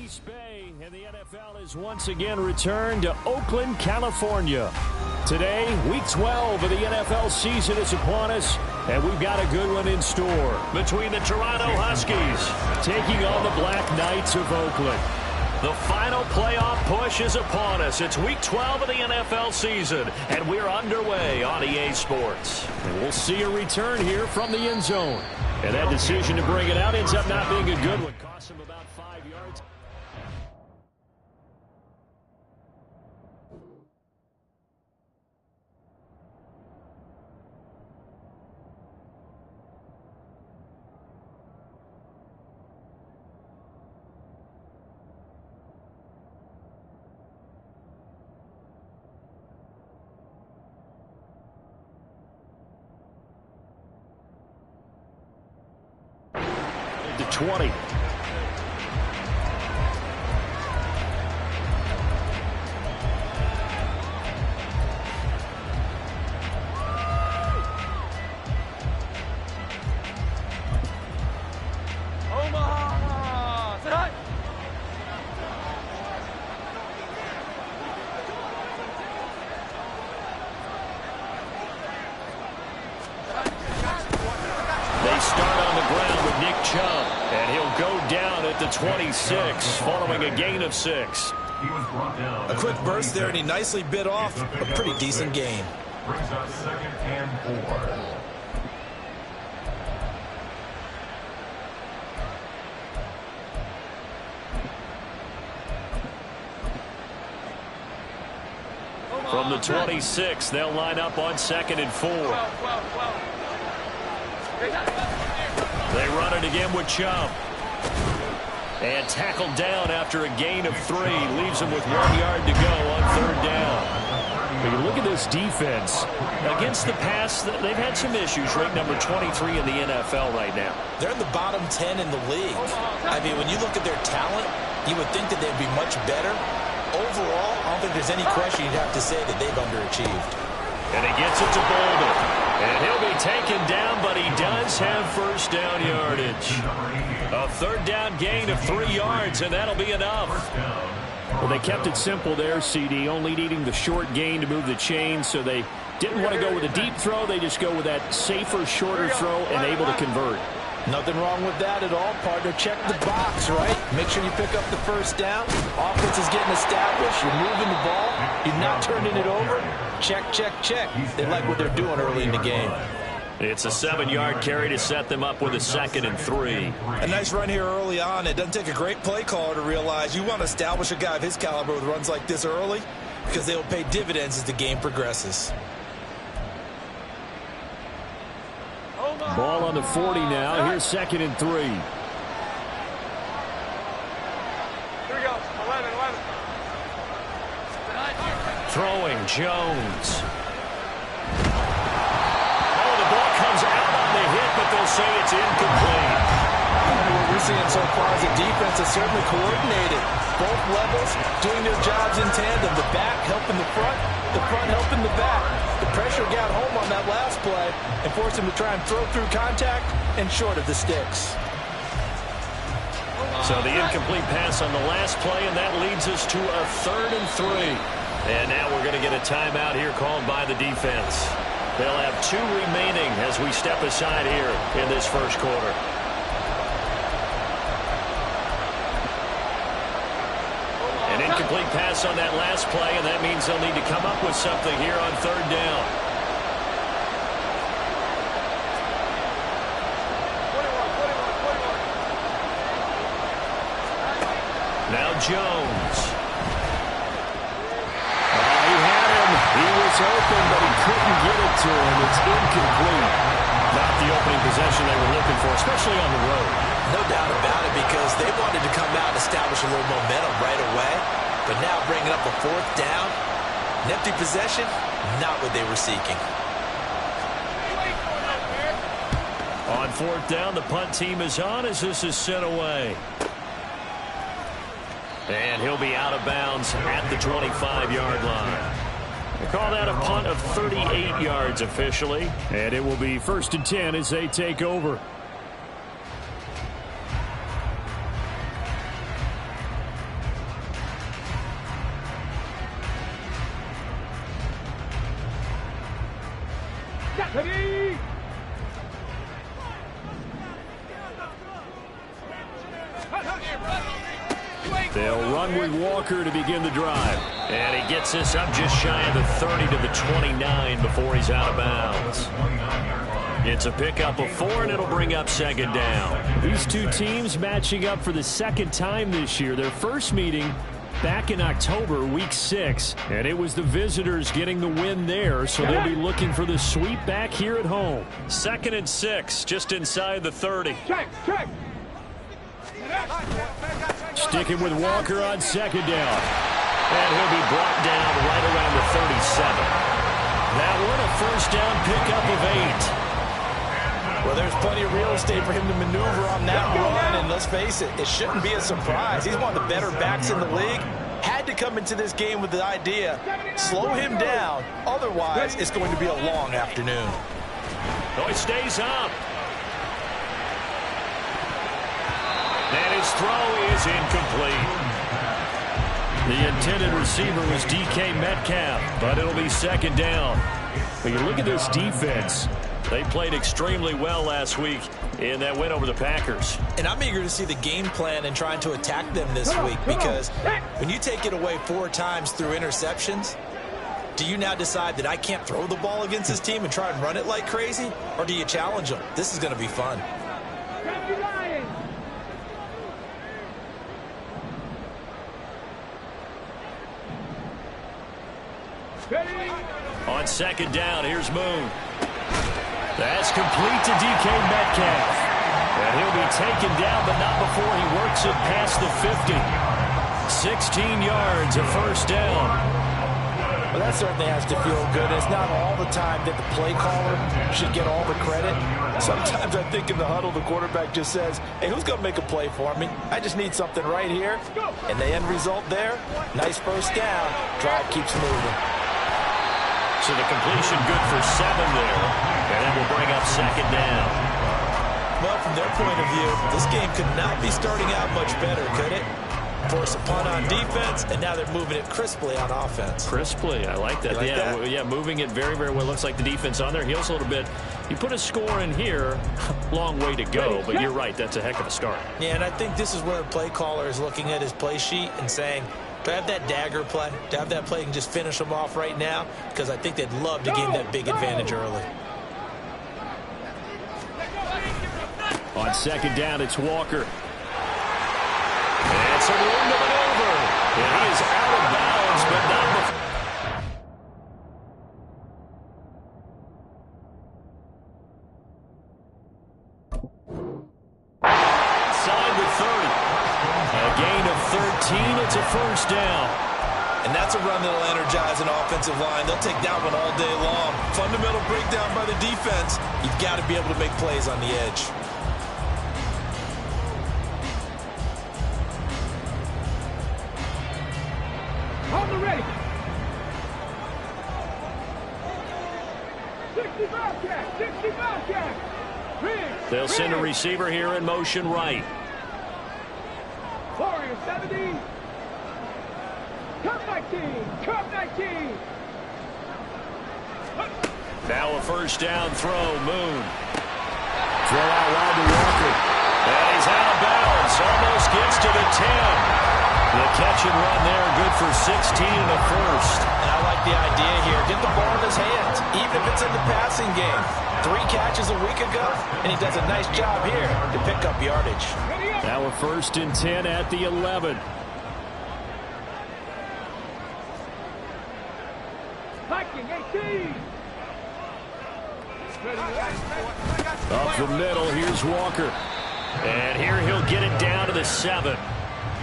East Bay, and the NFL has once again returned to Oakland, California. Today, Week 12 of the NFL season is upon us, and we've got a good one in store. Between the Toronto Huskies taking on the Black Knights of Oakland. The final playoff push is upon us. It's Week 12 of the NFL season, and we're underway on EA Sports. And we'll see a return here from the end zone. And that decision to bring it out ends up not being a good one. Costs him about 5 yards. To 20. Omaha! Say hi! They start on the ground with Nick Chubb, and he'll go down at the 26 following a gain of 6. A quick burst there, and he nicely bit off a pretty decent gain. Brings up 2nd and 4. From the 26, they'll line up on 2nd and 4. They run it again with Chubb. And tackled down after a gain of 3. Leaves him with 1 yard to go on 3rd down. But you look at this defense. Against the pass, they've had some issues. Ranked number 23 in the NFL right now. They're in the bottom 10 in the league. I mean, when you look at their talent, you would think that they'd be much better. Overall, I don't think there's any question you'd have to say that they've underachieved. And he gets it to Bolden. And he'll be taken down, but he does have 1st down yardage. A 3rd down gain of 3 yards, and that'll be enough. Well, they kept it simple there, CD, only needing the short gain to move the chains, so they didn't want to go with a deep throw. They just go with that safer, shorter throw and able to convert. Nothing wrong with that at all, partner. Check the box, right? Make sure you pick up the 1st down. Offense is getting established. You're moving the ball. You're not turning it over. Check, check, check. They like what they're doing early in the game. It's a 7-yard carry to set them up with a 2nd and 3. A nice run here early on. It doesn't take a great play caller to realize you want to establish a guy of his caliber with runs like this early because they will pay dividends as the game progresses. Ball on the 40 now. Here's 2nd and 3. Here we go. 11. Throwing Jones. Oh, the ball comes out on the hit, but they'll say it's incomplete. What we're seeing so far is a defense that's certainly coordinated. Both levels doing their jobs in tandem. The back helping the front helping the back. The pressure got home on that last play and forced him to try and throw through contact and short of the sticks. So the incomplete pass on the last play, and that leads us to a 3rd and 3. And now we're going to get a timeout here called by the defense. They'll have 2 remaining as we step aside here in this 1st quarter. An incomplete pass on that last play, and that means they'll need to come up with something here on 3rd down. Now Jones. He had him. He was open, but he couldn't get it to him. It's incomplete. Not the opening possession they were looking for, especially on the road. No doubt about it, because they wanted to come out and establish a little momentum right away. But now bringing up a 4th down, an empty possession, not what they were seeking. On 4th down, the punt team is on as this is sent away. And he'll be out of bounds at the 25-yard line. They call that a punt of 38 yards officially. And it will be 1st and 10 as they take over. Ready? They'll run with Walker to begin the drive. And he gets this up just shy of the 30 to the 29 before he's out of bounds. It's a pickup of 4, and it'll bring up second down. These two teams matching up for the second time this year. Their first meeting back in October, week 6. And it was the visitors getting the win there, so they'll be looking for the sweep back here at home. 2nd and 6, just inside the 30. Check. Sticking with Walker on second down. And he'll be brought down right around the 37. That one a first down pickup of 8. Well, there's plenty of real estate for him to maneuver on that run, and let's face it, it shouldn't be a surprise. He's one of the better backs in the league. Had to come into this game with the idea, slow him down, otherwise it's going to be a long afternoon. Oh, he stays up. And his throw is incomplete. The intended receiver was DK Metcalf, but it'll be second down. When you look at this defense, they played extremely well last week in that win over the Packers. And I'm eager to see the game plan and trying to attack them this week, because when you take it away 4 times through interceptions, do you now decide that I can't throw the ball against this team and try and run it like crazy? Or do you challenge them? This is going to be fun. On second down, here's Moon. That's complete to DK Metcalf. And he'll be taken down, but not before he works it past the 50. 16 yards, a first down. Well, that certainly has to feel good. It's not all the time that the play caller should get all the credit. Sometimes I think in the huddle, the quarterback just says, hey, who's going to make a play for me? I just need something right here. And the end result there, nice first down. Drive keeps moving. So the completion good for 7 there. And that will bring up second down. Well, from their point of view, this game could not be starting out much better, could it? Force a punt on defense, and now they're moving it crisply on offense. Crisply, I like that. Like that? Yeah, moving it very, very well. Looks like the defense on their heels a little bit. You put a score in here, long way to go, but you're right, that's a heck of a start. Yeah, and I think this is where the play caller is looking at his play sheet and saying, do I have that dagger play? Do I have that play and just finish them off right now? Because I think they'd love to gain that big advantage early. On second down, it's Walker. And some room to maneuver. And he is out of bounds, but not before. Inside the 30. A gain of 13. It's a first down. And that's a run that'll energize an offensive line. They'll take that one all day long. Fundamental breakdown by the defense. You've got to be able to make plays on the edge. On the ready. 60 Bobcat. 60 Bobcat. They'll send a receiver here in motion right. Warrior 70. Cup 19. Cup 19. Now a first down throw. Moon. Throw out wide to Walker. And he's out of bounds. Almost gets to the 10. The catch and run there, good for 16 and a first. And I like the idea here. Get the ball in his hands, even if it's in the passing game. 3 catches a week ago, and he does a nice job here to pick up yardage. Now a first and 10 at the 11. Viking 18. Up the middle, here's Walker. And here he'll get it down to the 7.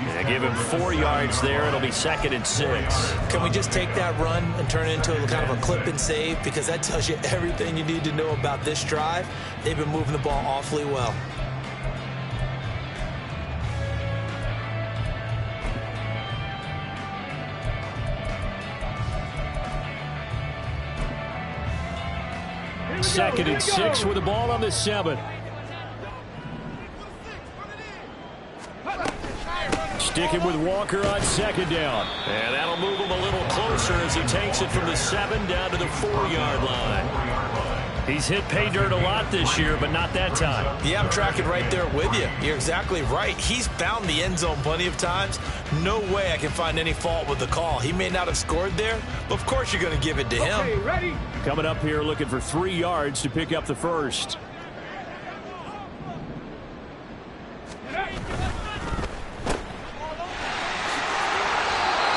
And give him 4 yards there. It'll be 2nd and 6. Can we just take that run and turn it into a kind of a clip and save? Because that tells you everything you need to know about this drive. They've been moving the ball awfully well. Second and 6 with the ball on the 7. Sticking with Walker on second down. And that'll move him a little closer as he takes it from the 7 down to the 4-yard line. He's hit pay dirt a lot this year, but not that time. Yeah, I'm tracking right there with you. You're exactly right. He's found the end zone plenty of times. No way I can find any fault with the call. He may not have scored there, but of course you're going to give it to him. Okay, ready? Coming up here looking for 3 yards to pick up the first.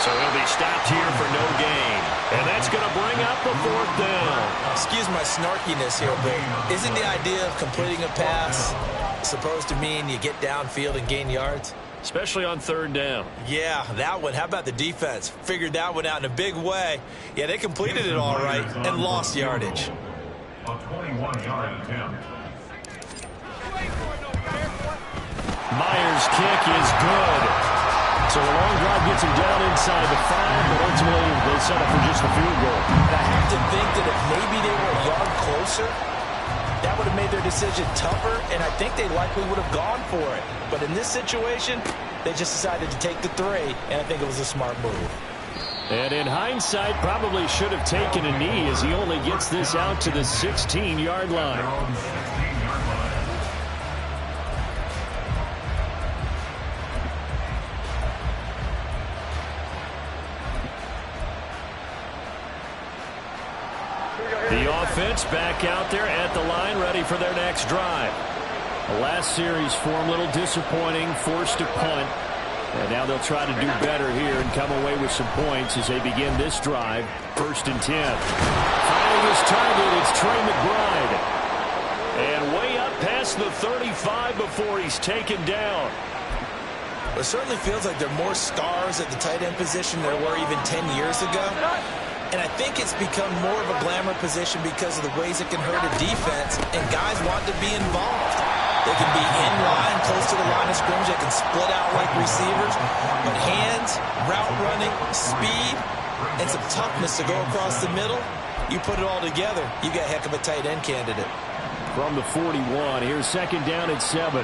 So he'll be stopped here for no gain. And that's going to bring up the 4th down. Excuse my snarkiness here, but isn't the idea of completing a pass supposed to mean you get downfield and gain yards? Especially on 3rd down. Yeah, that one. How about the defense? Figured that one out in a big way. Yeah, they completed it all right and lost yardage. A 21-yard attempt. Myers' kick is good. So a long drive gets him down inside the 5, but ultimately they set up for just the field goal. And I have to think that if maybe they were a yard closer, that would have made their decision tougher, and I think they likely would have gone for it. But in this situation, they just decided to take the 3, and I think it was a smart move. And in hindsight, probably should have taken a knee as he only gets this out to the 16-yard line. The offense back out there at the line, ready for their next drive. The last series for them, a little disappointing, forced to punt. And now they'll try to do better here and come away with some points as they begin this drive. 1st and 10. Finding his target, it's Trey McBride. And way up past the 35 before he's taken down. It certainly feels like there are more stars at the tight end position than there were even 10 years ago. And I think it's become more of a glamour position because of the ways it can hurt a defense, and guys want to be involved. They can be in line, close to the line of scrimmage. They can split out like receivers. But hands, route running, speed, and some toughness to go across the middle, you put it all together, you got a heck of a tight end candidate. From the 41, here's 2nd down at 7.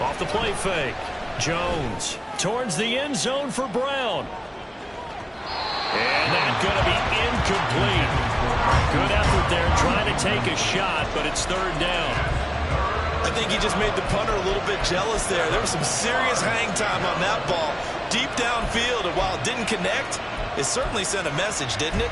Off the play fake. Jones towards the end zone for Brown. And that's going to be incomplete. Good effort there trying to take a shot, but it's 3rd down. I think he just made the punter a little bit jealous there. There was some serious hang time on that ball. Deep downfield, and while it didn't connect, it certainly sent a message, didn't it?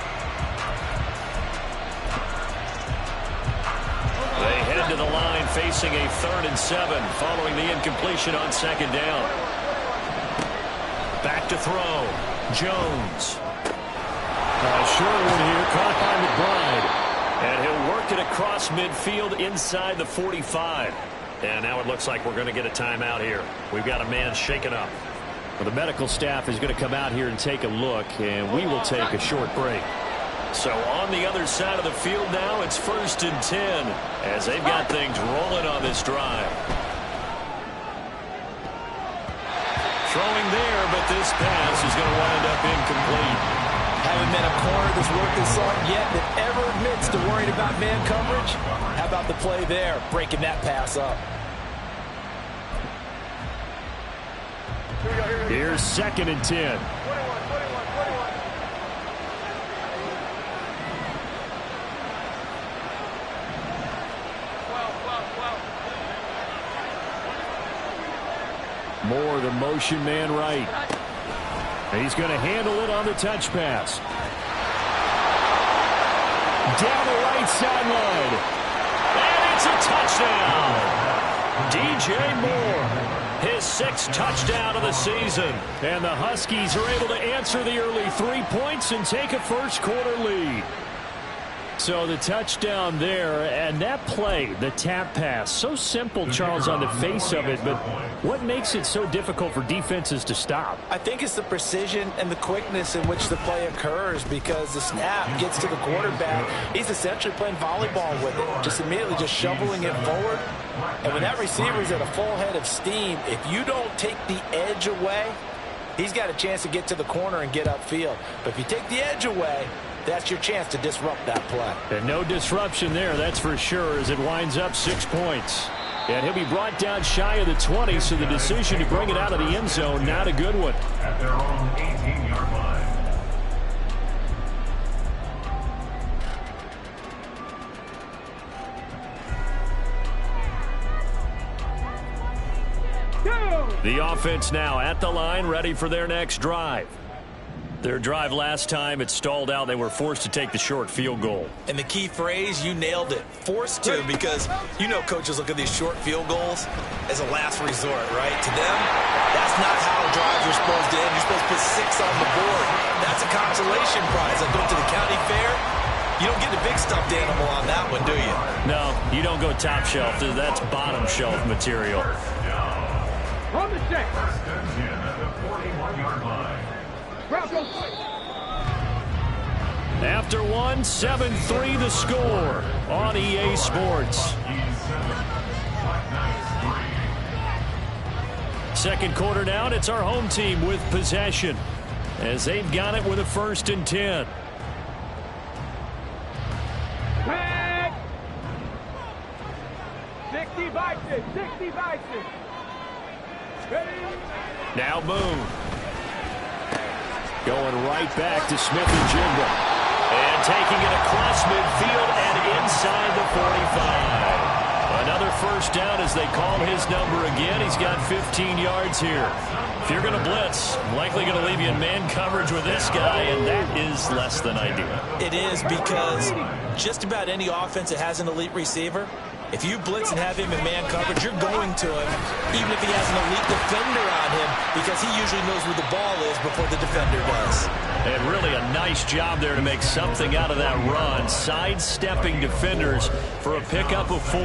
They head to the line facing a 3rd and 7 following the incompletion on 2nd down. Back to throw. Jones. Short one here, caught by McBride. And he'll work it across midfield inside the 45. And now it looks like we're going to get a timeout here. We've got a man shaken up. Well, the medical staff is going to come out here and take a look, and we will take a short break. So on the other side of the field now, it's 1st and 10 as they've got things rolling on this drive. Throwing there, but this pass is going to wind up incomplete. Haven't met a corner that's worth his salt yet that ever admits to worrying about man coverage. How about the play there, breaking that pass up? Here's 2nd and 10. Moore, the motion man right. And he's going to handle it on the touch pass. Down the right sideline. And it's a touchdown. DJ Moore, his 6th touchdown of the season. And the Huskies are able to answer the early 3 points and take a 1st quarter lead. So the touchdown there, and that play, the tap pass, so simple, Charles, on the face of it, but what makes it so difficult for defenses to stop? I think it's the precision and the quickness in which the play occurs, because the snap gets to the quarterback. He's essentially playing volleyball with it, just immediately just shoveling it forward. And when that receiver's at a full head of steam, if you don't take the edge away, he's got a chance to get to the corner and get upfield. But if you take the edge away, that's your chance to disrupt that play. And no disruption there, that's for sure, as it winds up 6 points. And he'll be brought down shy of the 20, so the decision to bring it out of the end zone, not a good one. At their own 18-yard line. The offense now at the line, ready for their next drive. Their drive last time, it stalled out. They were forced to take the short field goal. And the key phrase, you nailed it. Forced to, because you know coaches look at these short field goals as a last resort, right? To them, that's not how drives are supposed to end. You're supposed to put 6 on the board. That's a consolation prize. Like going to the county fair, you don't get the big stuffed animal on that one, do you? No, you don't go top shelf. That's bottom shelf material. On the check. First and 10 at the 41-yard line. Bravo. After one, 7-3 the score on EA Sports. Second quarter now, and it's our home team with possession as they've got it with a 1st and 10. Tag. 60 Vikings. 60 Vikings. Ready? Now Boone. Going right back to Smith and Jigba. And taking it across midfield and inside the 45. Another first down as they call his number again. He's got 15 yards here. If you're going to blitz, likely going to leave you in man coverage with this guy, and that is less than ideal. It is, because just about any offense that has an elite receiver, if you blitz and have him in man coverage, you're going to him, even if he has an elite defender on him, because he usually knows where the ball is before the defender does. And really a nice job there to make something out of that run, sidestepping defenders for a pickup of 4.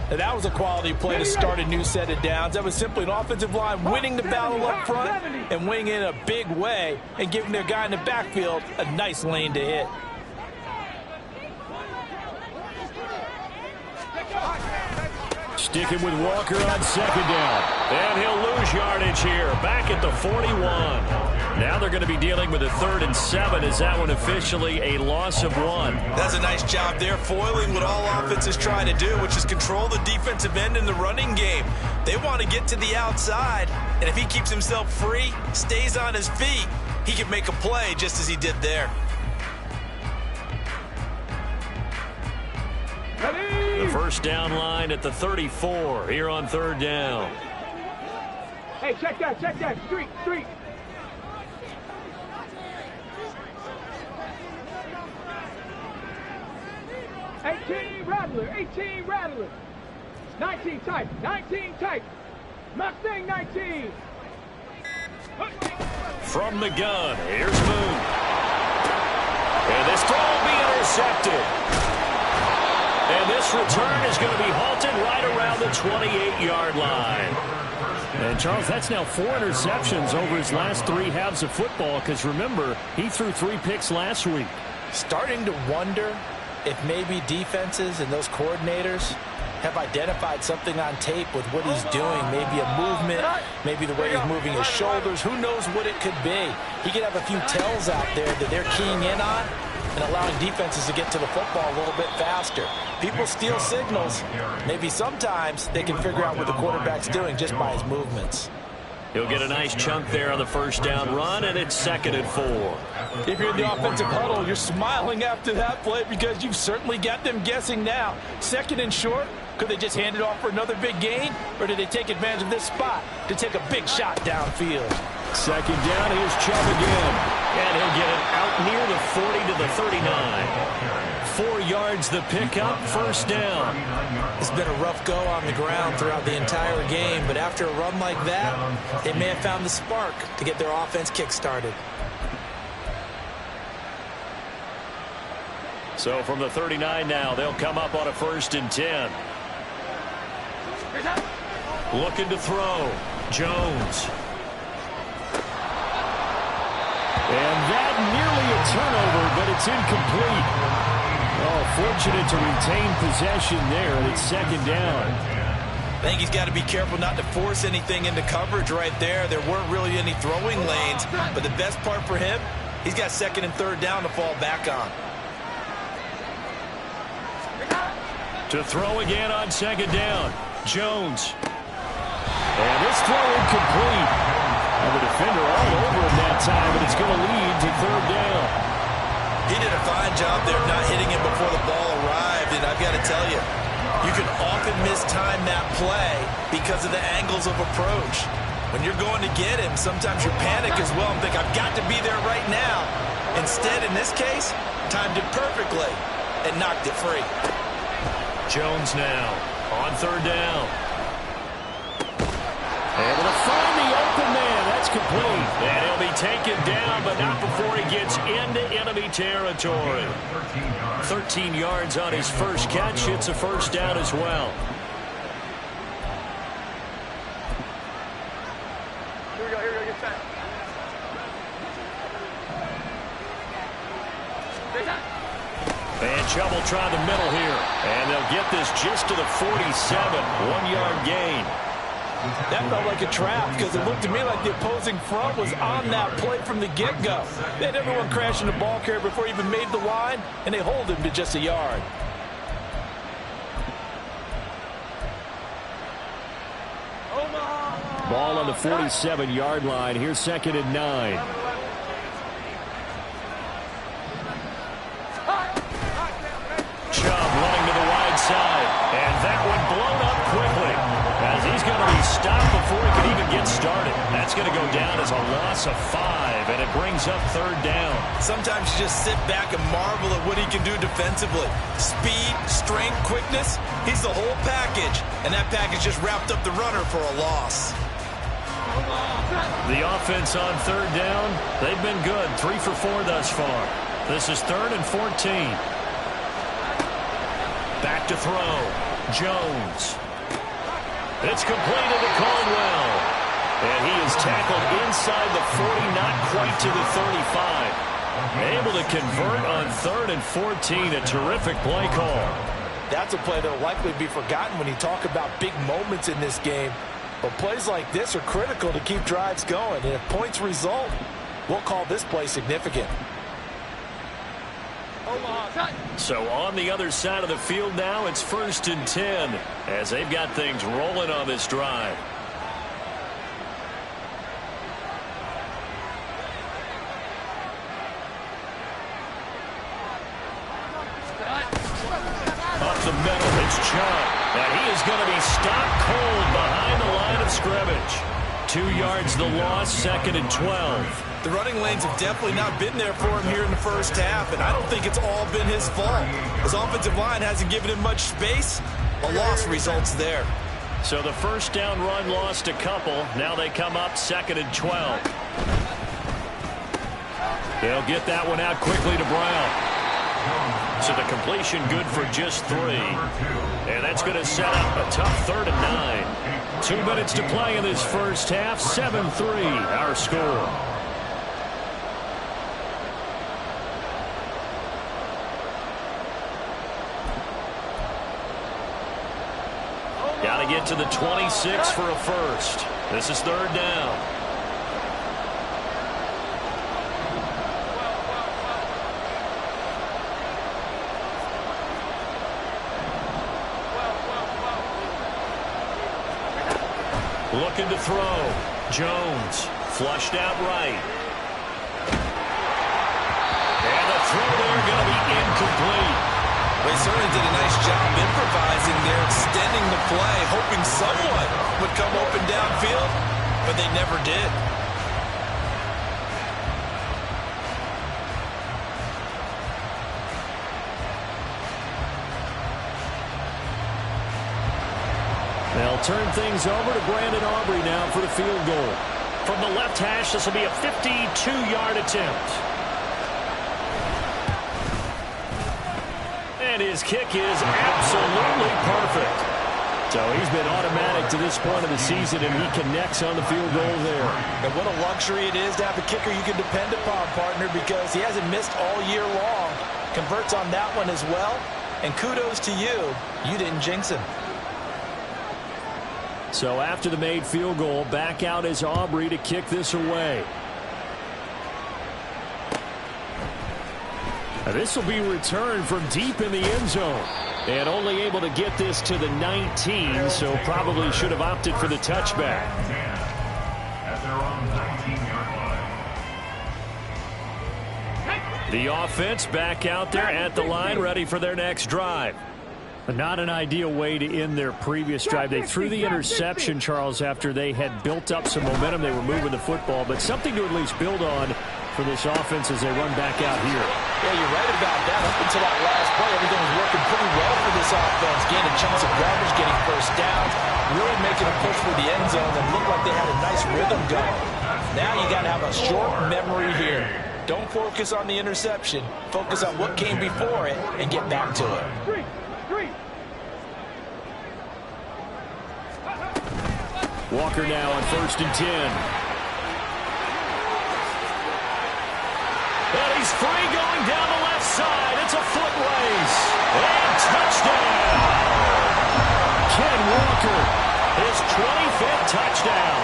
And that was a quality play to start a new set of downs. That was simply an offensive line winning the battle up front and winning it in a big way and giving their guy in the backfield a nice lane to hit. Sticking with Walker on second down. And he'll lose yardage here. Back at the 41. Now they're going to be dealing with a 3rd and 7. Is that one officially a loss of 1? That's a nice job there, foiling what all offenses try to do, which is control the defensive end in the running game. They want to get to the outside, and if he keeps himself free, stays on his feet, he can make a play just as he did there. The first down line at the 34 here on 3rd down. Hey, check that, street. 18 Rattler. 19 tight. Mustang 19. From the gun, here's Boone. And this throw will be intercepted. And this return is going to be halted right around the 28-yard line. And, Charles, that's now 4 interceptions over his last 3 halves of football, because, remember, he threw 3 picks last week. Starting to wonder if maybe defenses and those coordinators have identified something on tape with what he's doing. Maybe a movement, maybe the way he's moving his shoulders. Who knows what it could be? He could have a few tells out there that they're keying in on and allowing defenses to get to the football a little bit faster. People steal signals. Maybe sometimes they can figure out what the quarterback's doing just by his movements. He'll get a nice chunk there on the first down run, and it's 2nd and 4. If you're in the offensive huddle, you're smiling after that play because you've certainly got them guessing now. 2nd and short, could they just hand it off for another big gain, or did they take advantage of this spot to take a big shot downfield? 2nd down, here's Chubb again. And he'll get it out near the 40 to the 39. 4 yards the pickup, first down. It's been a rough go on the ground throughout the entire game, but after a run like that, they may have found the spark to get their offense kick-started. So from the 39 now, they'll come up on a 1st and 10. Looking to throw. Jones. And that nearly a turnover, but it's incomplete. Oh, fortunate to retain possession there, and it's 2nd down. I think he's got to be careful not to force anything into coverage right there. There weren't really any throwing lanes, but the best part for him, He's got second and third down to fall back on. To throw again on second down. Jones. And this throw incomplete. And the defender all over him that time, but it's going to lead to third down. He did a fine job there not hitting him before the ball arrived, and I've got to tell you, you can often mistime that play because of the angles of approach. When you're going to get him, sometimes you panic as well and think, I've got to be there right now. Instead, in this case, timed it perfectly and knocked it free. Jones now on third down. Able to find the open man. That's complete. And he'll be taken down, but not before he gets into enemy territory. 13 yards on his first catch. It's a first down as well. Here we go, get set. And trouble trying the middle here. And they'll get this just to the 47. 1-yard gain. That felt like a trap because it looked to me like the opposing front was on that play from the get-go. They had everyone crashing the ball carrier before he even made the line, and they hold him to just a yard. Ball on the 47-yard line. Here's second and 9. Chubb running to the wide side. And that one blown up quickly as he's going to be stopped before he can even get started. That's going to go down as a loss of 5, and it brings up third down. Sometimes you just sit back and marvel at what he can do defensively. Speed, strength, quickness, he's the whole package. And that package just wrapped up the runner for a loss. The offense on third down, they've been good. 3 for 4 thus far. This is 3rd and 14. Back to throw. Jones. It's completed to Caldwell. And he is tackled inside the 40, not quite to the 35. Able to convert on 3rd and 14. A terrific play call. That's a play that will likely be forgotten when you talk about big moments in this game. But plays like this are critical to keep drives going. And if points result, we'll call this play significant. So on the other side of the field now, it's 1st and 10 as they've got things rolling on this drive. Up the middle, it's Chubb. And he is going to be stopped cold behind the line of scrimmage. 2 yards the loss, 2nd and 12. The running lanes have definitely not been there for him here in the first half, and I don't think it's all been his fault. His offensive line hasn't given him much space. A loss results there. So the first down run lost a couple. Now they come up 2nd and 12. They'll get that one out quickly to Brown. So the completion good for just 3. And that's going to set up a tough 3rd and 9. 2 minutes to play in this first half. 7-3 our score. Got to get to the 26 for a first. This is 3rd down. Looking to throw. Jones flushed out right. And the throw there going to be incomplete. They certainly did a nice job improvising there, extending the play, hoping someone would come open downfield, but they never did. They'll turn things over to Brandon Aubrey now for the field goal. From the left hash, this will be a 52-yard attempt. And his kick is absolutely perfect. So he's been automatic to this point of the season, and he connects on the field goal there. And what a luxury it is to have a kicker you can depend upon, partner, because he hasn't missed all year long. Converts on that one as well. And kudos to you. You didn't jinx him. So after the made field goal, back out is Aubrey to kick this away. This will be returned from deep in the end zone. And only able to get this to the 19, so probably should have opted for the touchback. At their own 19-yard line. The offense back out there at the line, ready for their next drive. Not an ideal way to end their previous drive. They threw the interception, Charles, after they had built up some momentum. They were moving the football, but something to at least build on for this offense as they run back out here. Yeah, you're right about that. Up until that last play, everything was working pretty well for this offense. Gaining chunks of garbage, getting first downs, really making a push for the end zone and looked like they had a nice rhythm going. Now you got to have a short memory here. Don't focus on the interception. Focus on what came before it and get back to it. Walker now on 1st and 10. And he's free going down the left side. It's a foot race. And touchdown. Ken Walker, his 25th touchdown.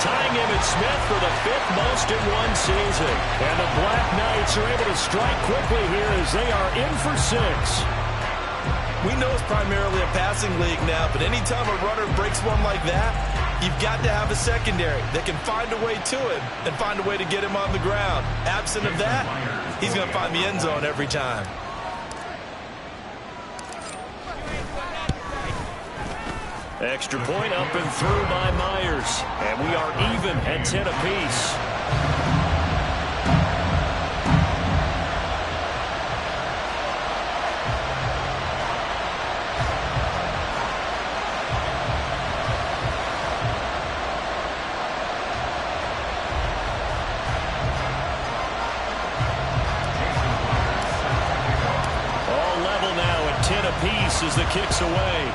Tying Emmitt Smith for the 5th most in one season. And the Black Knights are able to strike quickly here as they are in for 6. We know it's primarily a passing league now, but anytime a runner breaks one like that, you've got to have a secondary that can find a way to him and find a way to get him on the ground. Absent of that, he's going to find the end zone every time. Extra point up and through by Myers. And we are even at 10 apiece. As the kick's away.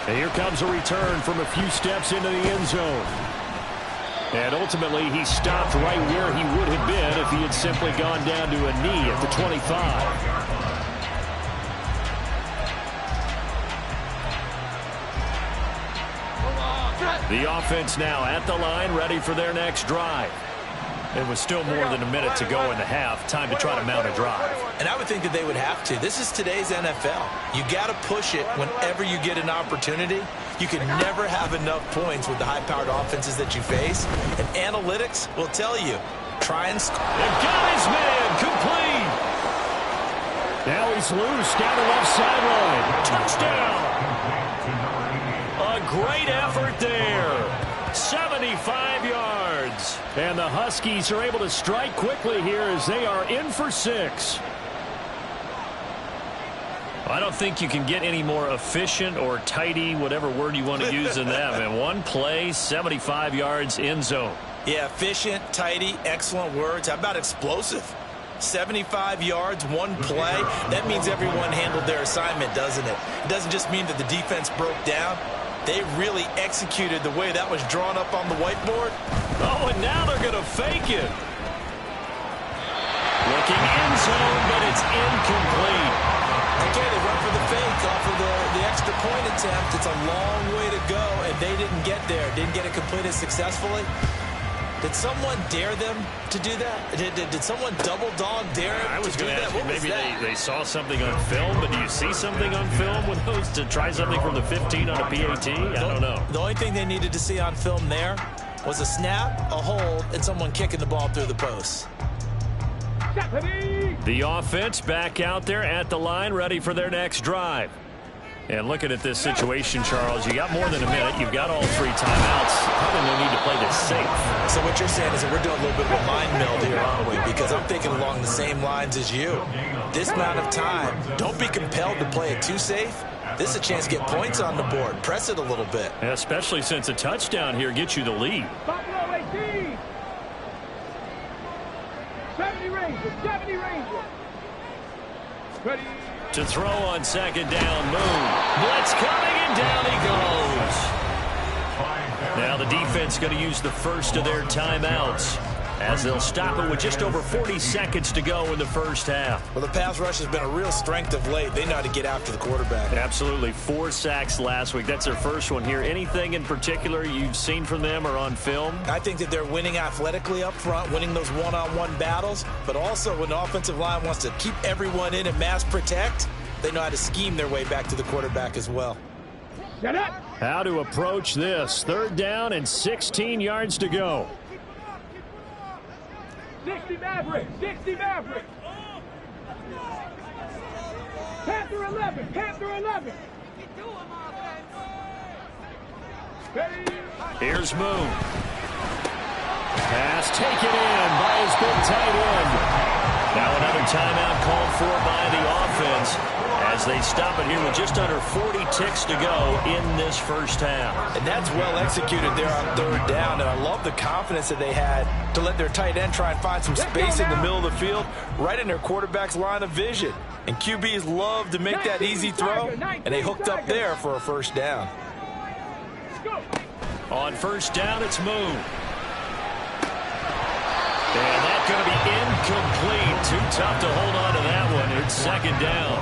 And here comes a return from a few steps into the end zone. And ultimately, he stopped right where he would have been if he had simply gone down to a knee at the 25. The offense now at the line, ready for their next drive. It was still more than a minute to go in the half. Time to try to mount a drive. And I would think that they would have to. This is today's NFL. You got to push it whenever you get an opportunity. You can never have enough points with the high-powered offenses that you face. And analytics will tell you, try and score. They've got his man complete. Now he's loose down the left sideline. Touchdown. A great effort there. 75 yards. And the Huskies are able to strike quickly here as they are in for 6. I don't think you can get any more efficient or tidy, whatever word you want to use in that. And one play, 75 yards, end zone. Yeah, efficient, tidy, excellent words. How about explosive? 75 yards, one play. That means everyone handled their assignment, doesn't it? It doesn't just mean that the defense broke down. They really executed the way that was drawn up on the whiteboard. Oh, and now they're going to fake it. Looking end zone, but it's incomplete. Okay, they went for the fake off of the extra point attempt. It's a long way to go, and they didn't get there. Didn't get it completed successfully. Did someone dare them to do that? Did someone double dog dare them to do that? What was that? Maybe they saw something on film, but do you see something on film with those to try something from the 15 on a PAT? I don't know. The only thing they needed to see on film there was a snap, a hold, and someone kicking the ball through the post. The offense back out there at the line, ready for their next drive. And looking at this situation, Charles, you got more than a minute. You've got all 3 timeouts. Probably no need to play this safe. So what you're saying is that we're doing a little bit of a mind meld here, aren't we? Because I'm thinking along the same lines as you. This amount of time, don't be compelled to play it too safe. This is a chance to get points on the board. Press it a little bit. Yeah, especially since a touchdown here gets you the lead. 70 Rangers. Ready. To throw on 2nd down, Moon. Blitz coming, and down he goes. Now the defense going to use the first of their timeouts. as they'll stop it with just over 40 seconds to go in the first half. Well, the pass rush has been a real strength of late. They know how to get after the quarterback. Absolutely. 4 sacks last week. That's their first one here. Anything in particular you've seen from them or on film? I think that they're winning athletically up front, winning those one-on-one battles, but also when the offensive line wants to keep everyone in and mass protect, they know how to scheme their way back to the quarterback as well. How to approach this. 3rd down and 16 yards to go. 60 Maverick, 60 Maverick. Panther 11, Panther 11. Here's Moon. Pass taken in by his big tight end. Now another timeout called for by the offense as they stop it here with just under 40 ticks to go in this first half. And that's well executed there on 3rd down, and I love the confidence that they had to let their tight end try and find some space in the middle of the field, right in their quarterback's line of vision. And QBs love to make that easy throw, and they hooked up there for a first down. On first down, it's Moon. And that's going to be incomplete. Too tough to hold on to that one. It's 2nd down.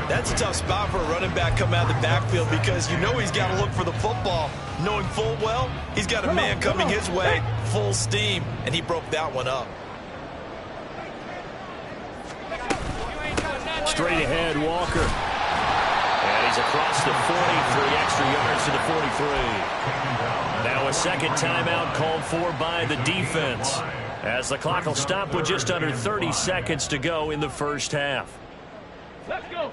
That's a tough spot for a running back coming out of the backfield because you know he's got to look for the football, knowing full well he's got a man coming his way, full steam, and he broke that one up. Straight ahead, Walker. And he's across the 40, 3 extra yards to the 43. Now a 2nd timeout called for by the defense as the clock will stop with just under 30 seconds to go in the first half. Let's go.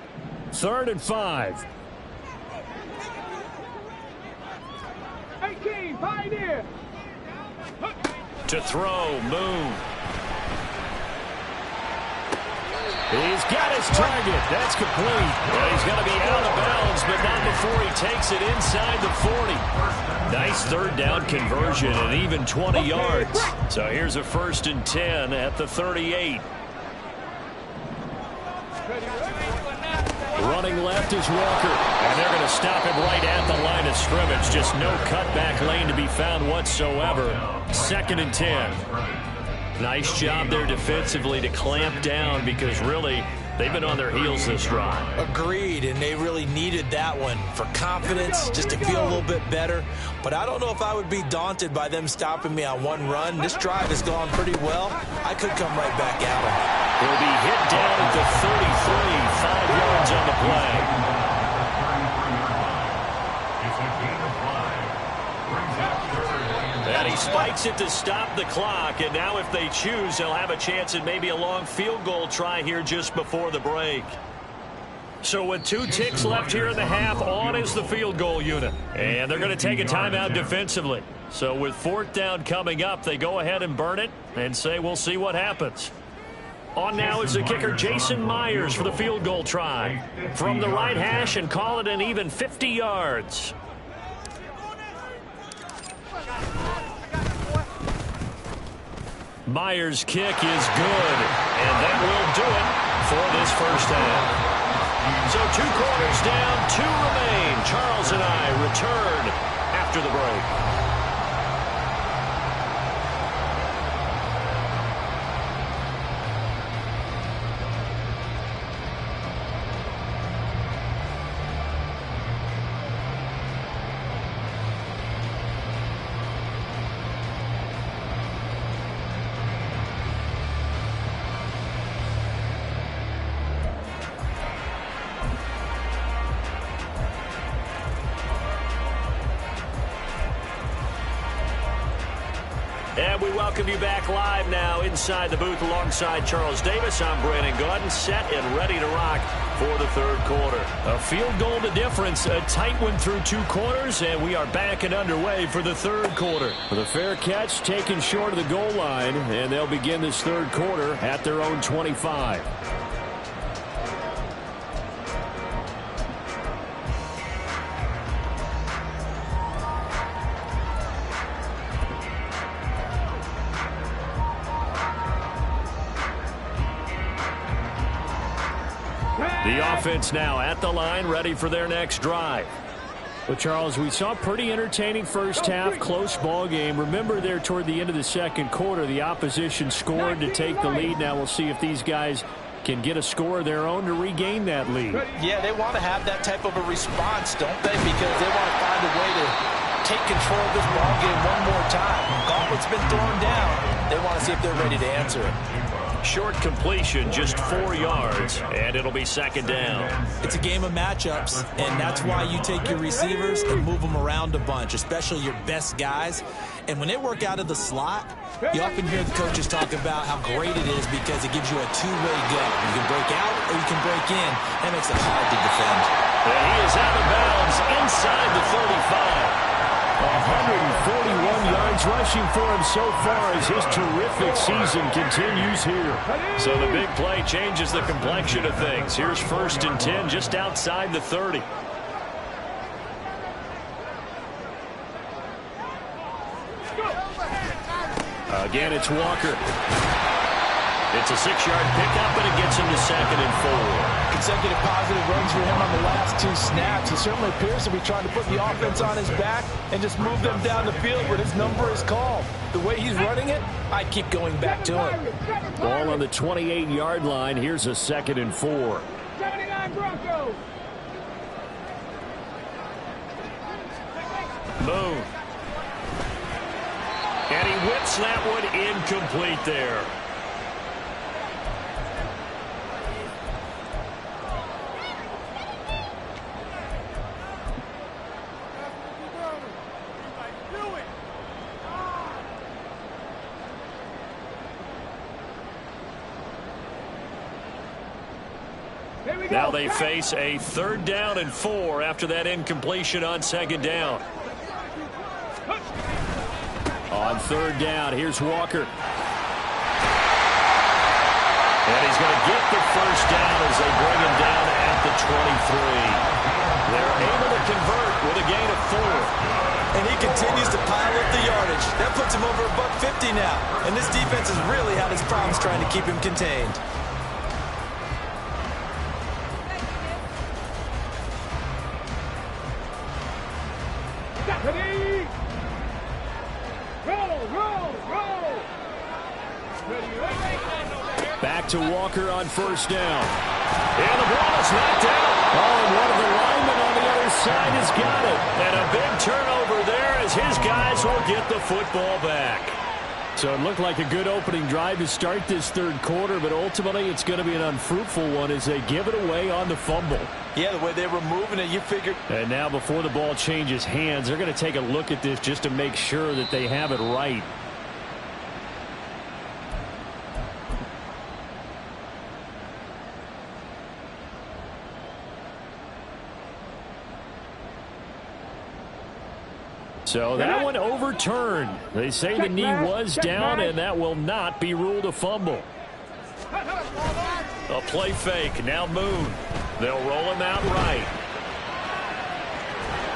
3rd and 5. 18, Pioneer. To throw, Moon. He's got his target. That's complete. Well, he's going to be out of bounds, but not before he takes it inside the 40. Nice 3rd down conversion and even 20 yards. So here's a 1st and 10 at the 38. Running left is Walker, and they're going to stop him right at the line of scrimmage. Just no cutback lane to be found whatsoever. 2nd and 10. Nice job there defensively to clamp down because really they've been on their heels this drive. Agreed, and they really needed that one for confidence, just to feel a little bit better. But I don't know if I would be daunted by them stopping me on one run. This drive has gone pretty well. I could come right back at them. He'll be hit down at the 33, 5 yards on the play. And he spikes it to stop the clock, and now if they choose, they'll have a chance at maybe a long field goal try here just before the break. So with 2 ticks left here in the half, on is the field goal unit. And they're going to take a timeout defensively. So with 4th down coming up, they go ahead and burn it and say we'll see what happens. On now is the kicker Jason Myers for the field goal try. From the right hash and call it an even 50 yards. Myers' kick is good, and that will do it for this first half. So 2 quarters down, 2 remain. Charles and I return after the break. And we welcome you back live now inside the booth alongside Charles Davis. I'm Brandon Gordon, set and ready to rock for the 3rd quarter. A field goal to difference, a tight one through 2 quarters, and we are back and underway for the 3rd quarter. The fair catch taken short of the goal line, and they'll begin this 3rd quarter at their own 25. The offense now at the line, ready for their next drive. Well, Charles, we saw a pretty entertaining first half, close ball game. Remember there toward the end of the second quarter, the opposition scored to take the lead. Now we'll see if these guys can get a score of their own to regain that lead. Yeah, they want to have that type of a response, don't they? Because they want to find a way to take control of this ball game one more time. Gauntlet's been thrown down. They want to see if they're ready to answer it. Short completion, just 4 yards, and it'll be second down. It's a game of matchups, and that's why you take your receivers and move them around a bunch, especially your best guys. And when they work out of the slot, you often hear the coaches talk about how great it is because it gives you a two-way go. You can break out or you can break in. That makes it hard to defend. And he is out of bounds inside the 35. 141 yards rushing for him so far as his terrific season continues here. So the big play changes the complexion of things. Here's 1st and 10 just outside the 30. Again, it's Walker. It's a 6-yard pickup, and it gets him to 2nd and 4. Consecutive positive runs for him on the last 2 snaps. He certainly appears to be trying to put the offense on his back and just move them down the field when his number is called. The way he's running it, I keep going back to him. Ball on the 28-yard line. Here's a 2nd and 4. 79 Broncos. Moon. And he whips that one incomplete there. Now they face a 3rd down and 4 after that incompletion on 2nd down. On 3rd down, here's Walker. And he's going to get the 1st down as they bring him down at the 23. They're able to convert with a gain of 4. And he continues to pile up the yardage. That puts him over $150 now. And this defense has really had its problems trying to keep him contained. Back to Walker on 1st down. And the ball is knocked out. Oh, and one of the linemen on the other side has got it. And a big turnover there as his guys will get the football back. So it looked like a good opening drive to start this 3rd quarter, but ultimately it's going to be an unfruitful one as they give it away on the fumble. Yeah, the way they were moving it, you figured. And now before the ball changes hands, they're going to take a look at this just to make sure that they have it right. So that one overturned. They say the knee was down, and that will not be ruled a fumble. A play fake. Now Moon. They'll roll him out right.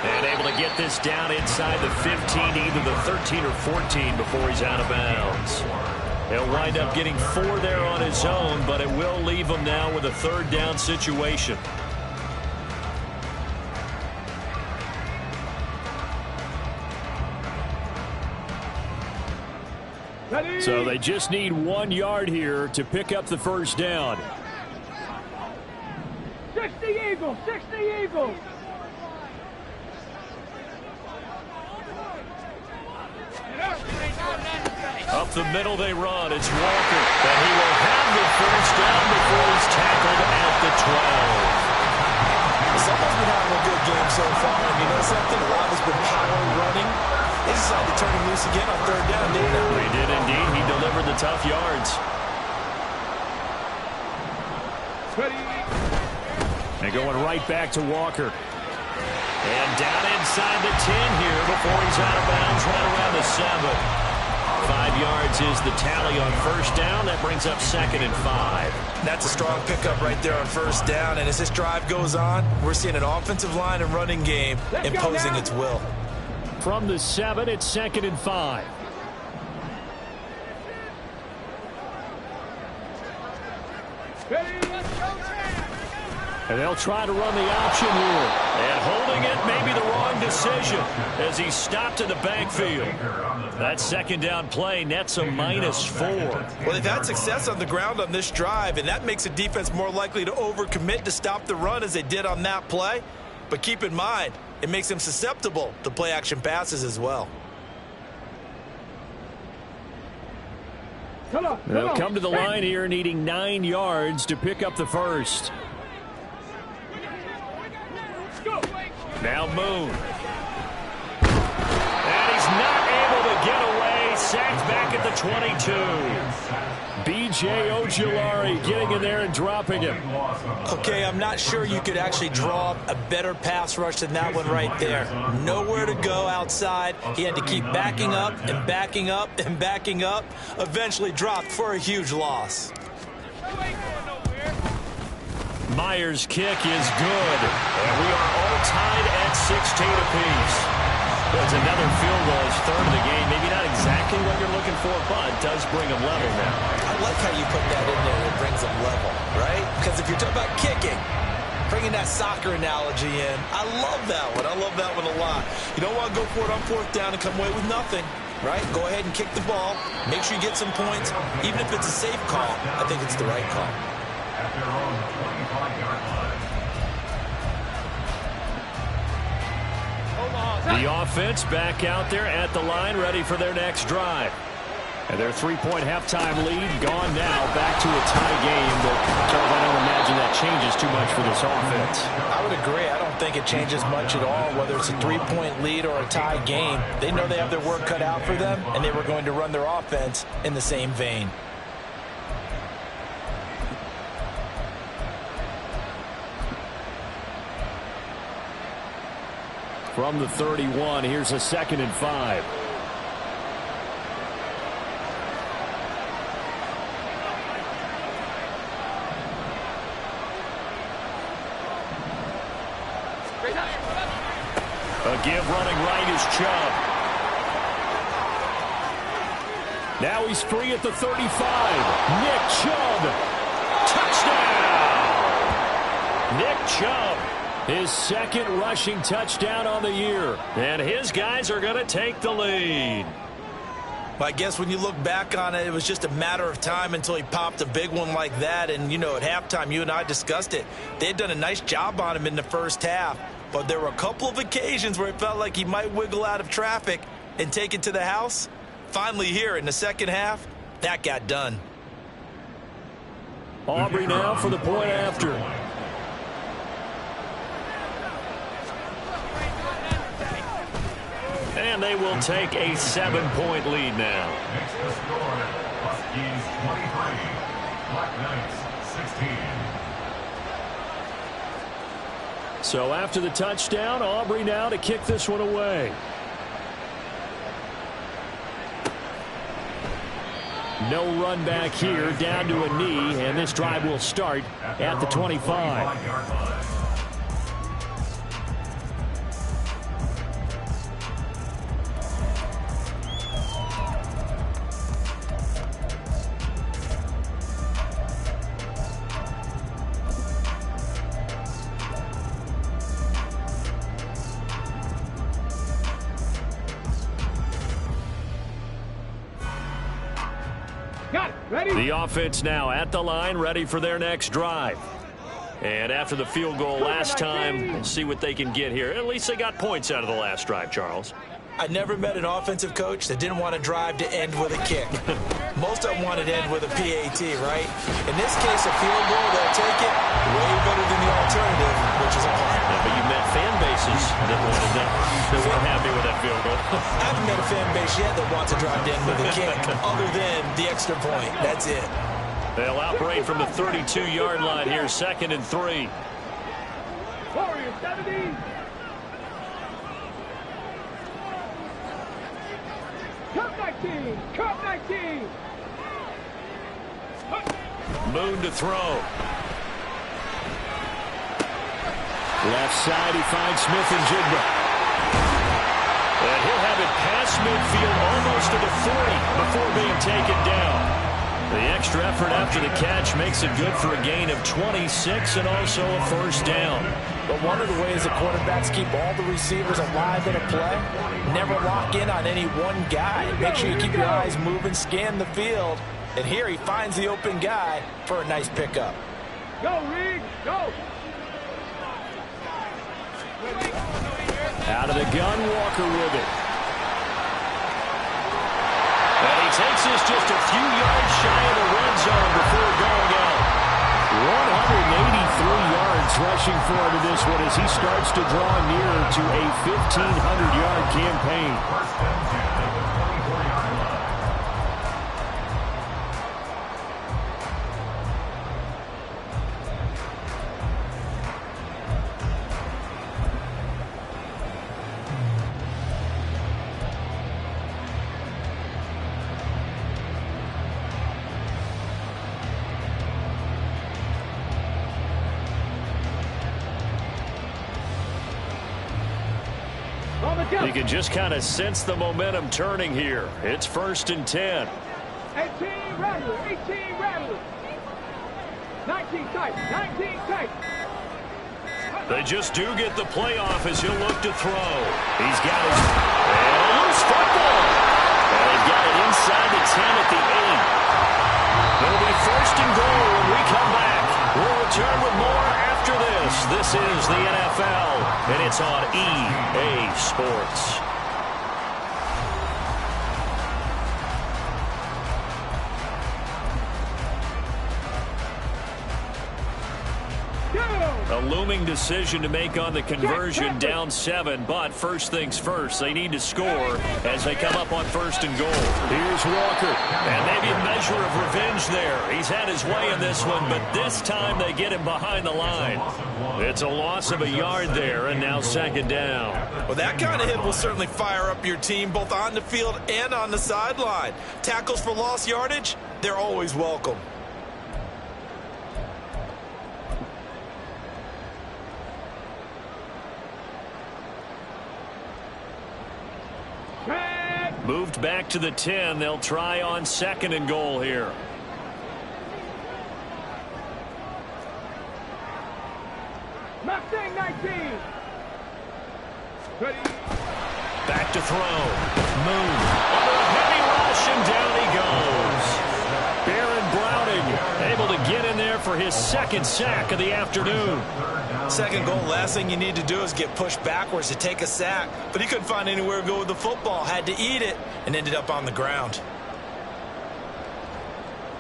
And able to get this down inside the 15, either the 13 or 14 before he's out of bounds. He'll wind up getting 4 there on his own, but it will leave him now with a 3rd down situation. So they just need 1 yard here to pick up the 1st down. 60 Eagles, 60 Eagles. Up the middle they run. It's Walker. And he will have the 1st down before he's tackled at the 12. Someone's been having a good game so far. And you know something? A lot has been power running. They decided to turn him loose again on 3rd down, didn't they? They did indeed. He delivered the tough yards. And going right back to Walker. And down inside the 10 here before he's out of bounds, right around the 7. 5 yards is the tally on 1st down. That brings up 2nd and 5. That's a strong pickup right there on 1st down. And as this drive goes on, we're seeing an offensive line and running game imposing its will. From the 7, it's 2nd and 5. And they'll try to run the option here. And holding it, maybe the wrong wrong decision as he stopped in the backfield. That second down play nets a -4. Well, they've had success on the ground on this drive, and that makes a defense more likely to overcommit to stop the run as they did on that play. But keep in mind, it makes them susceptible to play-action passes as well. They'll come to the line here needing 9 yards to pick up the first. Now Moon. And he's not able to get away. Sacked back at the 22. B.J. Ojulari getting in there and dropping him. Okay, I'm not sure you could actually draw a better pass rush than that one right there. Nowhere to go outside. He had to keep backing up and backing up and backing up. Eventually dropped for a huge loss. Myers' kick is good. And we are all tied at 16 apiece. It's another field goal. It's third of the game. Maybe not exactly what you're looking for, but does bring them level now. I like how you put that in there. It brings them level, right? Because if you're talking about kicking, bringing that soccer analogy in, I love that one. I love that one a lot. You don't want to go for it on fourth down and come away with nothing, right? Go ahead and kick the ball. Make sure you get some points. Even if it's a safe call, I think it's the right call. At their own 25-yard line. The offense back out there at the line, ready for their next drive. And their 3-point halftime lead gone now, back to a tie game. But Charles, I don't imagine that changes too much for this offense. I would agree. I don't think it changes much at all, whether it's a 3-point lead or a tie game. They know they have their work cut out for them, and they were going to run their offense in the same vein. From the 31, here's a 2nd and 5. A give running right is Chubb. Now he's free at the 35. Nick Chubb. Touchdown! Nick Chubb. His second rushing touchdown on the year. And his guys are going to take the lead. I guess when you look back on it, it was just a matter of time until he popped a big one like that. And, you know, at halftime, you and I discussed it. They had done a nice job on him in the first half. But there were a couple of occasions where it felt like he might wiggle out of traffic and take it to the house. Finally here in the second half, that got done. Aubrey now for the point after. And they will take a 7-point lead now. Makes the score Huskies 23, Black Knights 16. So after the touchdown, Aubrey now to kick this one away. No run back here, down to a knee, and this drive will start at the 25. The offense now at the line, ready for their next drive. And after the field goal last time, we'll see what they can get here. At least they got points out of the last drive, Charles. I never met an offensive coach that didn't want to drive to end with a kick. Most of them wanted to end with a PAT, right? In this case, a field goal, they'll take it way better than the alternative, which is a punt. Yeah, but you met fan bases that weren't happy with that field goal. I haven't met a fan base yet that wants to drive to end with a kick, other than the extra point. That's it. They'll operate from the 32-yard line here, 2nd and 3. Warriors 70. Cup 19. Cup 19. Moon to throw. Left side, he finds Smith and Jigba. And he'll have it past midfield almost to the 40 before being taken down. The extra effort after the catch makes it good for a gain of 26 and also a first down. But one of the ways that quarterbacks keep all the receivers alive in a play, never lock in on any one guy. Make sure you keep your eyes moving, scan the field. And here he finds the open guy for a nice pickup. Go, Reed, go. Out of the gun, Walker with it. And he takes this just a few yards shy of the red zone before going out. 183 yards rushing for him in this one as he starts to draw nearer to a 1,500-yard campaign. First and 10 at the 24-yard line. You can just kind of sense the momentum turning here. It's 1st and 10. 18 Rattlers, 18 Rattlers. 19 tight, 19 tight. They just do get the playoff as he'll look to throw. He's got his and a loose football. And they've got it inside the 10 at the 8. It'll be 1st and goal when we come back. We'll return with more after this. This is the NFL, and it's on EA Sports. A looming decision to make on the conversion, down 7, but first things first, they need to score as they come up on 1st and goal. Here's Walker, and maybe a measure of revenge there. He's had his way in this one, but this time they get him behind the line. It's a loss of a yard there, and now 2nd down. Well, that kind of hit will certainly fire up your team both on the field and on the sideline. Tackles for lost yardage, they're always welcome. Moved back to the 10. They'll try on 2nd and goal here. Mustang 19. Ready. Back to throw. Moon. Under a heavy rush, and down he goes. Baron Browning able to get in there for his 2nd sack of the afternoon. 2nd goal, last thing you need to do is get pushed backwards to take a sack. But he couldn't find anywhere to go with the football. Had to eat it and ended up on the ground.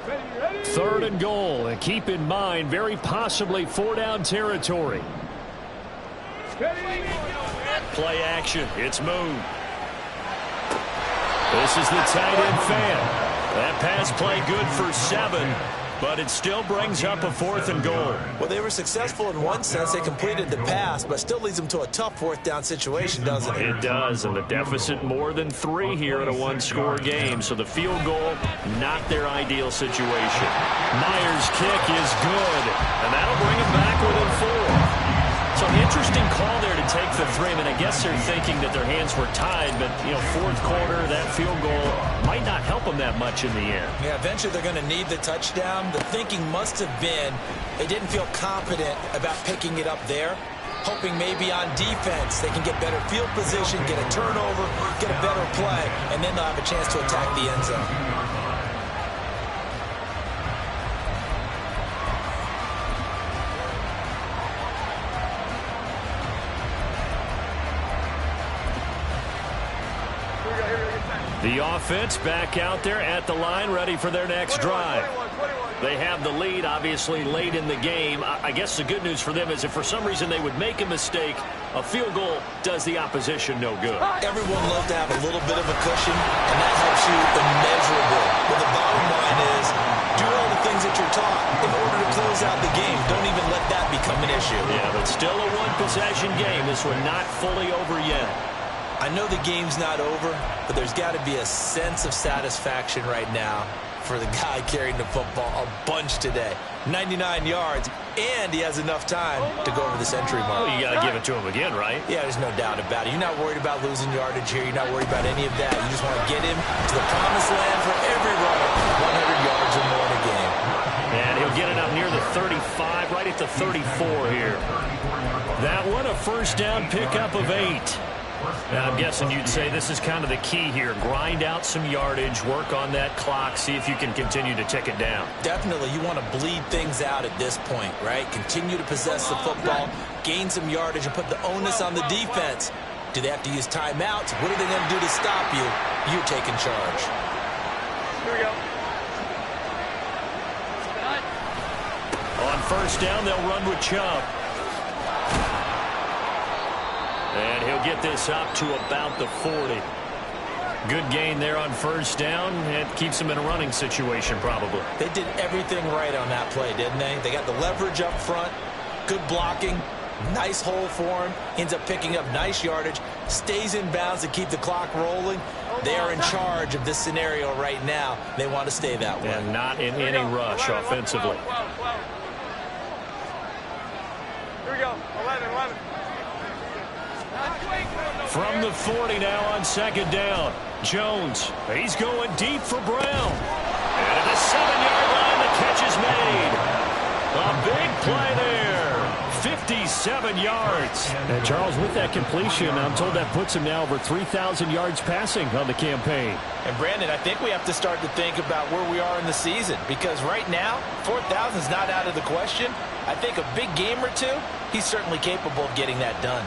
Ready. 3rd and goal. And keep in mind, very possibly 4-down territory. Ready. Play action. It's Moon. This is the tight end fan. That pass play good for 7. But it still brings up a 4th and goal. Well, they were successful in one sense. They completed the pass, but still leads them to a tough 4th down situation, doesn't it? It does, and the deficit more than 3 here in a 1-score game. So the field goal, not their ideal situation. Myers' kick is good, and that'll bring them back within 4. So an interesting call there to take the 3. I mean, I guess they're thinking that their hands were tied, but, 4th quarter, that field goal might not help them that much in the end. Yeah, eventually they're going to need the touchdown. The thinking must have been they didn't feel confident about picking it up there, hoping maybe on defense they can get better field position, get a turnover, get a better play, and then they'll have a chance to attack the end zone. The offense back out there at the line, ready for their next drive. They have the lead, obviously, late in the game. I guess the good news for them is if for some reason they would make a mistake, a field goal does the opposition no good. Everyone loves to have a little bit of a cushion, and that helps you immeasurably. But the bottom line is, do all the things that you're taught in order to close out the game. Don't even let that become an issue. Yeah, but still a one-possession game. This one not fully over yet. I know the game's not over, but there's got to be a sense of satisfaction right now for the guy carrying the football a bunch today. 99 yards, and he has enough time to go over the century mark. Well, you got to give it to him again, right? Yeah, there's no doubt about it. You're not worried about losing yardage here. You're not worried about any of that. You just want to get him to the promised land for every runner. 100 yards or more in a game. And he'll get it up near the 35, right at the 34 here. That one, a first down pickup of 8. Now, I'm guessing you'd say this is kind of the key here. Grind out some yardage, work on that clock, see if you can continue to tick it down. Definitely, you want to bleed things out at this point, right? Continue to possess the football, gain some yardage, and put the onus on the defense. Do they have to use timeouts? What are they going to do to stop you? You're taking charge. Here we go. On first down, they'll run with Chubb. And he'll get this up to about the 40. Good gain there on first down. It keeps them in a running situation, probably. They did everything right on that play, didn't they? They got the leverage up front, good blocking, nice hole for him, ends up picking up nice yardage, stays in bounds to keep the clock rolling. They are in charge of this scenario right now. They want to stay that way. And not in any rush offensively. Here we go. 11. From the 40 now on second down. Jones, he's going deep for Brown. And at the 7-yard line, the catch is made. A big play there. 57 yards. And Charles, with that completion, I'm told that puts him now over 3,000 yards passing on the campaign. And Brandon, I think we have to start to think about where we are in the season, because right now, 4,000 is not out of the question. I think a big game or two, he's certainly capable of getting that done.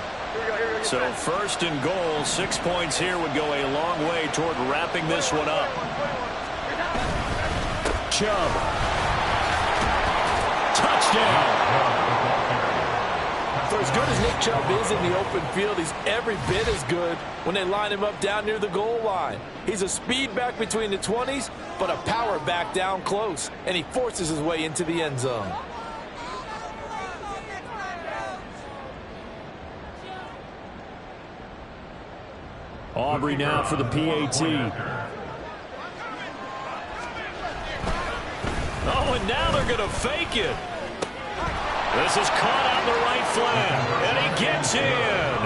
So first and goal, 6 points here would go a long way toward wrapping this one up. Chubb. Touchdown. For as good as Nick Chubb is in the open field, he's every bit as good when they line him up down near the goal line. He's a speed back between the 20s, but a power back down close, and he forces his way into the end zone. Aubrey now for the PAT. Oh, and now they're going to fake it. This is caught on the right flat, and he gets in.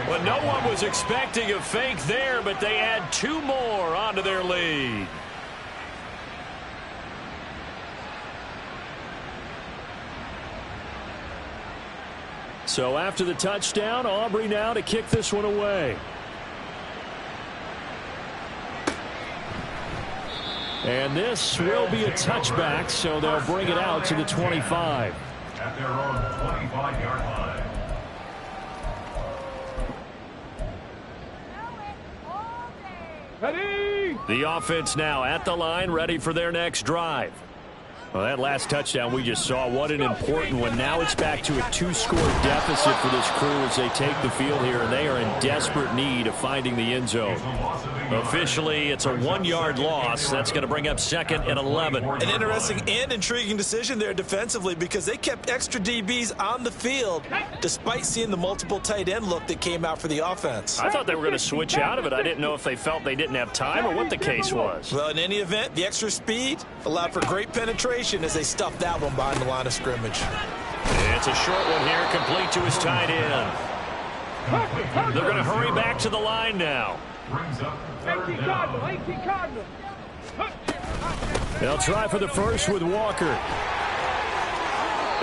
Well, no one was expecting a fake there, but they add 2 more onto their lead. So after the touchdown, Aubrey now to kick this one away. And this will be a touchback, so they'll bring it out to the 25. At their own 25-yard line. Ready? The offense now at the line, ready for their next drive. Well, that last touchdown we just saw, what an important one. Now it's back to a 2-score deficit for this crew as they take the field here, and they are in desperate need of finding the end zone. Officially, it's a 1-yard loss. That's going to bring up second and 11. An interesting and intriguing decision there defensively, because they kept extra DBs on the field despite seeing the multiple tight end look that came out for the offense. I thought they were going to switch out of it. I didn't know if they felt they didn't have time or what the case was. Well, in any event, the extra speed allowed for great penetration as they stuffed that one behind the line of scrimmage. It's a short one here, complete to his tight end. They're going to hurry back to the line now. 18 Cardinal. They'll try for the first with Walker.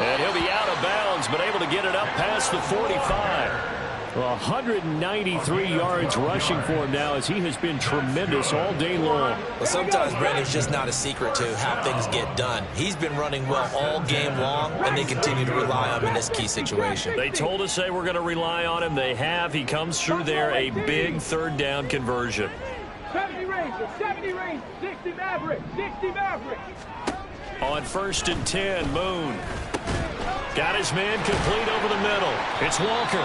And he'll be out of bounds, but able to get it up past the 45. 193 yards rushing for him now, as he has been tremendous all day long. Well, sometimes, Brandon, it's just not a secret to how things get done. He's been running well all game long, and they continue to rely on him in this key situation. They told us they were going to rely on him. They have. He comes through there, a big third down conversion. 70 range, 60 Maverick. On first and 10, Moon. Got his man complete over the middle. It's Walker.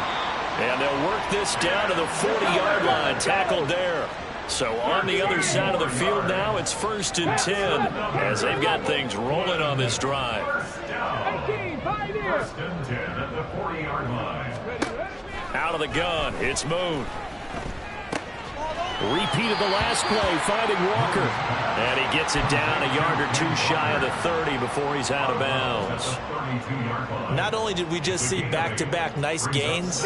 And they'll work this down to the 40-yard line, tackled there. So on the other side of the field now, it's first and 10 as they've got things rolling on this drive. First and 10 at the 40-yard line. Out of the gun, it's Moon. Repeat of the last play, finding Walker. And he gets it down a yard or two shy of the 30 before he's out of bounds. Not only did we just see back-to-back nice gains,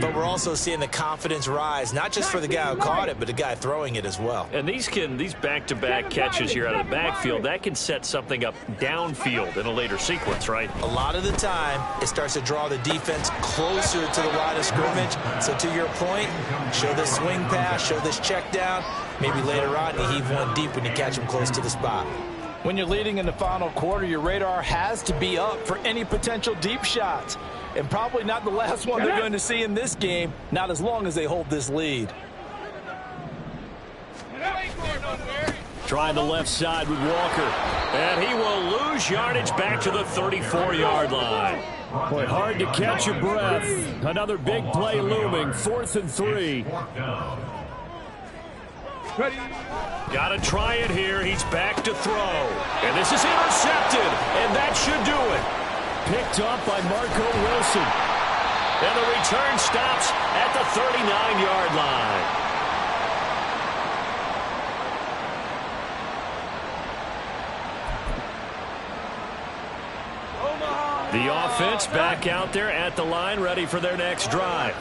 but we're also seeing the confidence rise, not just for the guy who caught it, but the guy throwing it as well. And these back-to-back catches here out of the backfield, that can set something up downfield in a later sequence, right? A lot of the time, it starts to draw the defense closer to the line of scrimmage. So to your point, show this swing pass, show this check down. Maybe later on you heave one deep when you catch him close to the spot. When you're leading in the final quarter, your radar has to be up for any potential deep shots. And probably not the last one they're going to see in this game, not as long as they hold this lead. Trying the left side with Walker. And he will lose yardage back to the 34-yard line. Boy, hard to catch your breath. Another big play looming, 4th and 3. Got to try it here. He's back to throw. And this is intercepted. And that should do it. Picked up by Marco Wilson. And the return stops at the 39-yard line. The offense back out there at the line, ready for their next drive.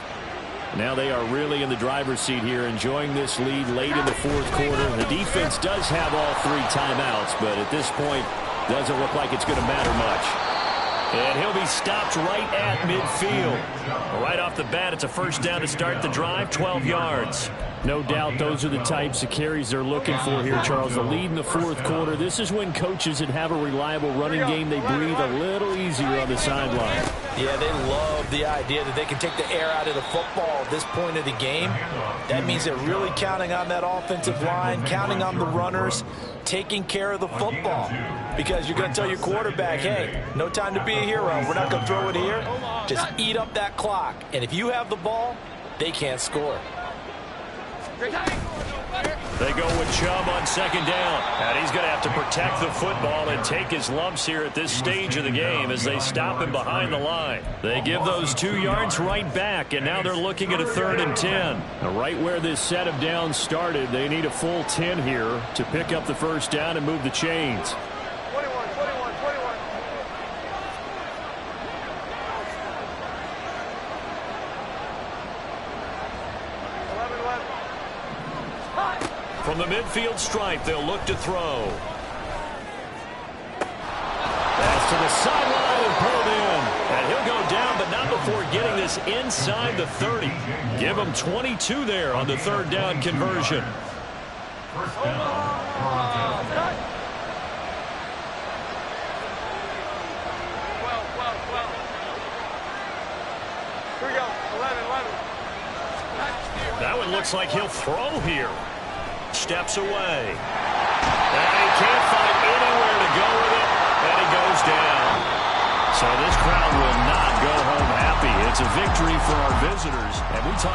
Now they are really in the driver's seat here, enjoying this lead late in the 4th quarter. The defense does have all 3 timeouts, but at this point, doesn't look like it's going to matter much. And he'll be stopped right at midfield. Right off the bat, it's a first down to start the drive, 12 yards. No doubt those are the types of carries they're looking for here, Charles. The lead in the 4th quarter. This is when coaches that have a reliable running game, they breathe a little easier on the sideline. Yeah, they love the idea that they can take the air out of the football at this point of the game. That means they're really counting on that offensive line, counting on the runners, taking care of the football. Because you're going to tell your quarterback, hey, no time to be a hero. We're not going to throw it here. Just eat up that clock. And if you have the ball, they can't score. They go with Chubb on 2nd down. And he's going to have to protect the football and take his lumps here at this stage of the game as they stop him behind the line. They give those 2 yards right back, and now they're looking at a 3rd and 10. Now, right where this set of downs started, they need a full 10 here to pick up the first down and move the chains. 21, 21, 21. From the midfield stripe, they'll look to throw. Pass to the sideline and pulled in. And he'll go down, but not before getting this inside the 30. Give him 22 there on the 3rd down conversion. First down. 12. Here we go. 11. That one looks like he'll throw here. Steps away. And he can't find anywhere to go with it. And he goes down. So this crowd will not go home happy. It's a victory for our visitors. And we talk